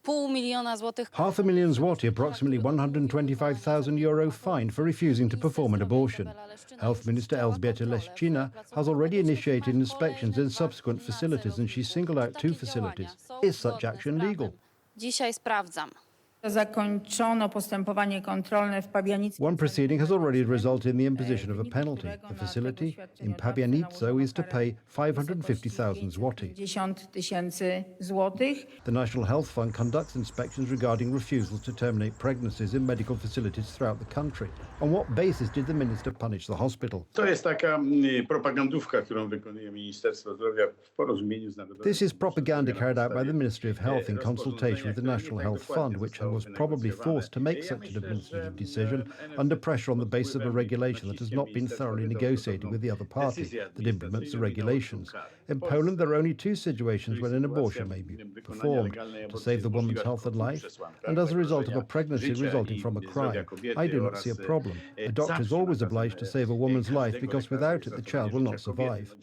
500,000 zloty, approximately €125,000 fine for refusing to perform an abortion. Health Minister Elżbieta Leszczyna has already initiated inspections in subsequent facilities, and she singled out 2 facilities. Is such action legal? Dzisiaj sprawdzam. Zakończono postępowanie kontrolne w Pabianicy. One proceeding has already resulted in the imposition of a penalty. The facility in Pabianice is to pay 550,000 zloty. 50,000 złotych. The National Health Fund conducts inspections regarding refusals to terminate pregnancies in medical facilities throughout the country. On what basis did the minister punish the hospital? To jest taka propagandówka, którą wykonuje Ministerstwo Zdrowia w porozumieniu z Narodowym. This is propaganda carried out by the Ministry of Health in consultation with the National Health Fund, which was probably forced to make such an administrative decision under pressure on the basis of a regulation that has not been thoroughly negotiated with the other party that implements the regulations. In Poland, there are only 2 situations when an abortion may be performed: to save the woman's health and life, and as a result of a pregnancy resulting from a crime. I do not see a problem. A doctor is always obliged to save a woman's life because without it the child will not survive.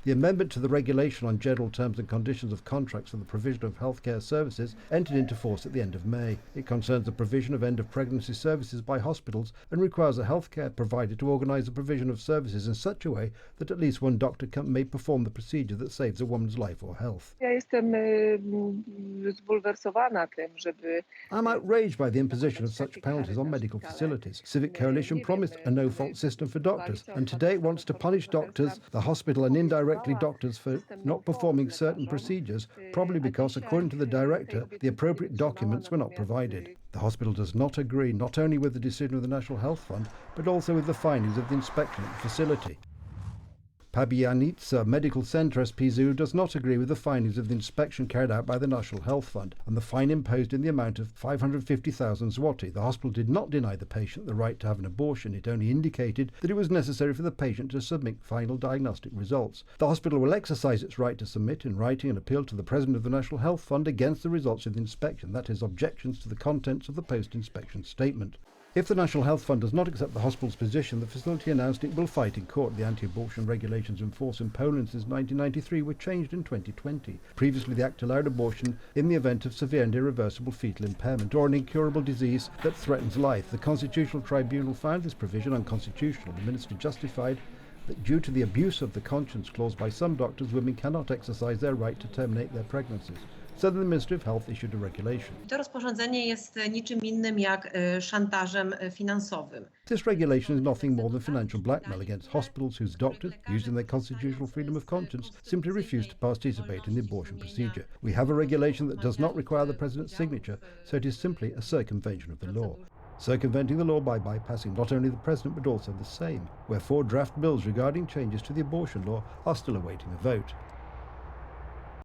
The amendment to the regulation on general terms and conditions of contracts for the provision of healthcare services entered into force at the end of May. It concerns the provision of end-of-pregnancy services by hospitals and requires a healthcare provider to organise the provision of services in such a way that at least one doctor may perform the procedure that saves a woman's life or health. I'm outraged by the imposition of such penalties on medical facilities. Civic Coalition promised a no-fault system for doctors, and today it wants to punish doctors, the hospital, and indirectly doctors for not performing certain procedures, probably because, according to the director, the appropriate documents were not provided. The hospital does not agree not only with the decision of the National Health Fund, but also with the findings of the inspection at the facility. Pabianice Medical Centre SPZU does not agree with the findings of the inspection carried out by the National Health Fund and the fine imposed in the amount of 550,000 zloty. The hospital did not deny the patient the right to have an abortion. It only indicated that it was necessary for the patient to submit final diagnostic results. The hospital will exercise its right to submit in writing an appeal to the President of the National Health Fund against the results of the inspection, that is, objections to the contents of the post-inspection statement. If the National Health Fund does not accept the hospital's position, the facility announced it will fight in court. The anti-abortion regulations in force in Poland since 1993 were changed in 2020. Previously, the act allowed abortion in the event of severe and irreversible fetal impairment or an incurable disease that threatens life. The Constitutional Tribunal found this provision unconstitutional. The minister justified that due to the abuse of the conscience clause by some doctors, women cannot exercise their right to terminate their pregnancies. So the Ministry of Health issued a regulation. To rozporządzenie jest niczym innym jak szantażem finansowym. This regulation is nothing more than financial blackmail against hospitals whose doctors, using their constitutional freedom of conscience, simply refuse to participate in the abortion procedure. We have a regulation that does not require the President's signature, so it is simply a circumvention of the law. Circumventing the law by bypassing not only the President but also the Sejm, where 4 draft bills regarding changes to the abortion law are still awaiting a vote.